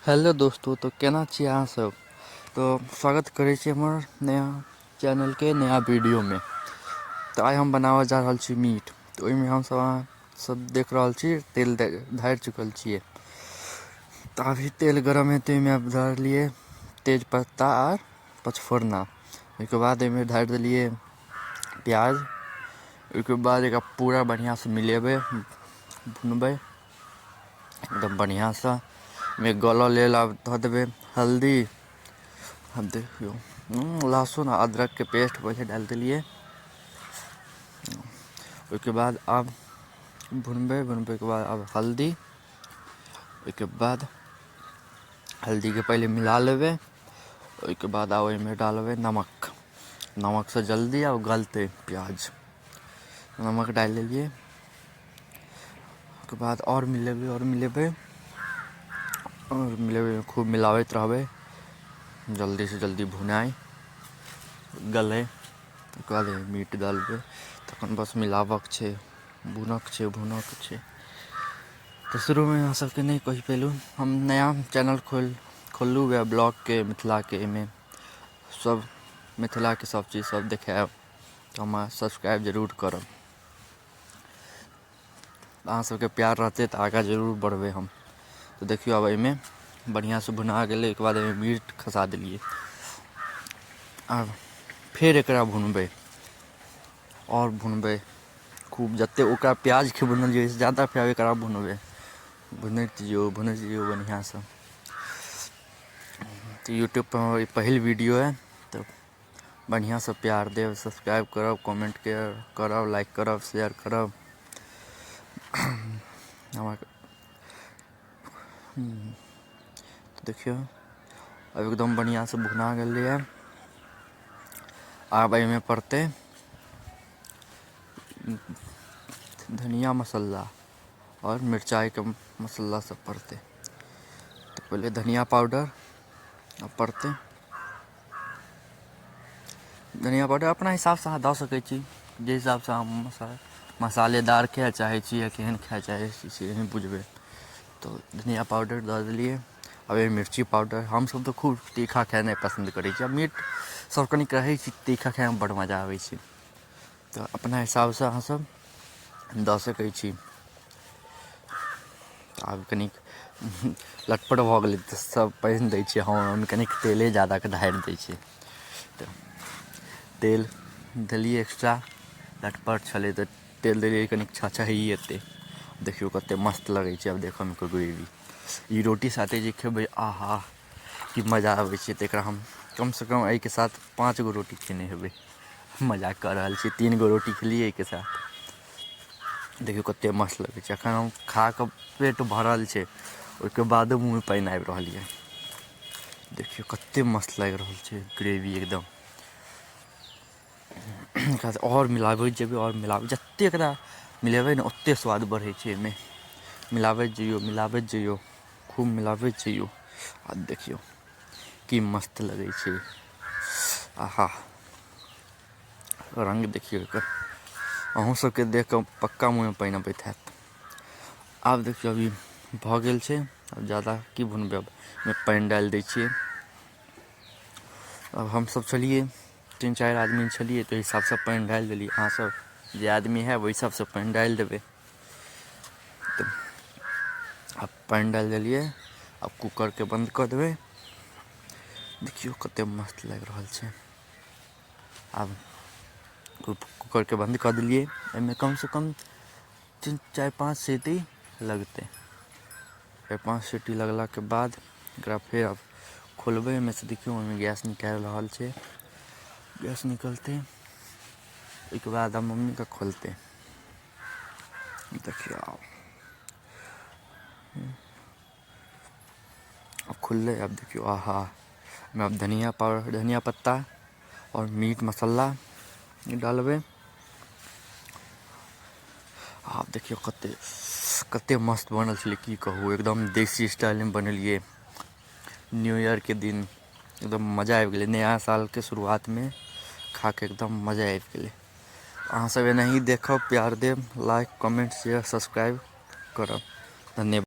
Hello दोस्तों, तो केना छी अहाँ सब। तो स्वागत करै छी हमर नया चैनल के नया वीडियो में। तो आइ हम बनाबऽ जा रहल छी मीट। तो ओहिमे हम सब देख रहल छी तेल ढारि चुकल छियै। तो अभी तेल गरम हेतै, ओहिमे धरलियै तेज पत्ता और पचफोरना। ओहिके बाद ओहिमे ढारि देलियै प्याज। ओहिके बाद एकरा पूरा बढ़िया से मिलेबै, भुनबै एकदम बढ़िया से। में गलऽ लेल आब धऽ देबै हल्दी। अब देखियो लहसुन और अदरक के पेस्ट पहिले डालि देलियै। ओहिके बाद आब भुनबै के बाद अब हल्दी। ओहिके बाद हल्दी के पहिले मिला लेबै। ओहिके बाद आब ओहिमे डालबै नमक। नमक से जल्दी आब गलतै प्याज। नमक डालि देलियै। ओहिके बाद और मिलेबै खूब मिलाबैत रहबै, जल्दी से जल्दी भुनाइ गलै। ओहिके बाद मीट डालबै, तखन बस मिलाबऽके छै, भुनऽके छै। तो शुरूमे अहाँ सबके नहि कहि पेलहुँ, हम नया चैनल खोललहुँ वएह ब्लॉगके, मिथिलाके। एहिमे सब मिथिलाके सब चीज सब देखाएब, तो हमरा सब्सक्राइब जरूर करब। अहाँ सबके प्यार रहतै तऽ आगाँ जरूर बढ़बै हम। तो देखियो अब एहिमे बढ़िया से भुना गेलै। ओहिके बाद एहिमे मीट खसा देलियै। आब फेर एकरा भुनबै और भुनबै खूब, जतेक ओकरा प्याजके भुनलियै ओहिसँ ज़्यादा फेर एकरा भुनबै। भुनैत जइयौ बढ़िया से। तो यूट्यूब पर हमर पहिल वीडियो है, तो बढ़िया से प्यार देब, सब्सक्राइब करब, कमेंट करब, लाइक करब, शेयर करब। तो देखियो अब एकदम बढ़िया से भुना गेलै है। आब एहिमे पड़तै धनिया मसाला और मिरचाई के मसाला सब पड़तै। तो पहले धनिया पाउडर पड़तै। धनिया पाउडर अपना हिसाब से अहाँ दऽ सकै छी, जे हिसाब से अहाँ मसालेदार खाए चाहै छी या केहन खाए चाहै छी से अहाँ बुझबै। तो धनिया पाउडर दऽ देलियै। अब मिर्ची पाउडर। हमसब तऽ खूब तीखा खेनाइ पसन्द करै छी। मीट सब कनिक रहै छै तीखा खाएमे बड़ मजा आबै छै। तो अपना हिसाब से अहाँ सब दऽ सकै छी। आब कनिक लटपट भऽ गेलै तऽ सब पानि दै छै, हम कनिक तेले ज़्यादा के ढारि दै छियै। तऽ तेल देलियै एक्स्ट्रा, लटपट छलै तऽ तेल देलियै कनिक छछाहिएतै। देखियो कते मस्त लगै छै आब देखऽमे ग्रेवी। ई रोटी साथे जे खेबै, आहा की मजा आबै छै। तऽ एकरा हम कमसँ कम एहिके साथ 5 गो रोटी खेने हेबै। मजाक कऽ रहल छी, 3 गो रोटी खेलियै एहिके साथ। देखियौ कते मस्त लगै छै। एखन हम खा कऽ पेट भरल छै, ओहिके बादो मुँहमे पानि आबि रहल यऽ। देखियौ कते मस्त लागि रहल छै ग्रेवी एकदम। और मिलाबैत जेबै, और मिलाबै, जतेक एकरा मिलेबै ने ओतेक स्वाद बढ़ै छै एहिमे। मिलाबैत जइयौ, खूब मिलाबैत जइयौ। आ देखियौ की मस्त लगै छै, आहा रङ्ग देखियौ एकर। अहूँ सबके देख कऽ पक्का मुँहमे पानि अबैत हैत। आब देखियौ अभी भऽ गेल छै, अब ज़्यादा की भुनबै। अब एहिमे पानि डालि दै छियै। अब हमसब छलियै 3-4 आदमी छलियै, तऽ ओहि हिसाबसँ पानि डालि देलियै। अहाँसब जे आदमी हैब ओहि हिसाबसँ पानि डालि देबै। तऽ आब पानि डालि देलियै। आब कूकरके बन्द कऽ देबै। देखियौ कते मस्त लागि रहल छै। आब कूकरके बन्द कऽ देलियै। एहिमे कमसँ कम 4-5 सीटी लगतै। 4-5 सीटी लगलाके बाद एकरा फेर आब खोलबै। एहिमे से देखियौ ओहिमे गैस निकालि रहल छै। गैस निकलतै, ओहिके बाद आब मम्मी खोलतै। देखियौ अब खुललै। अब देखियौ आहा, ओहिमे अब धनिया पाउडर, धनिया पत्ता और मीट मसाला डालबै। आब देखियौ कते मस्त बनल छलै, की कहू। एकदम देसी स्टाइलमे बनेलियै। न्यू ईयरके दिन एकदम मजा आबि गेलै। नया सालके शुरुआतमे खा कऽ एकदम मजा आबि गेलै। अहाँ सब एनाही देखब, प्यार देब, लाइक कमेंट शेयर सब्सक्राइब करब। धन्यवाद।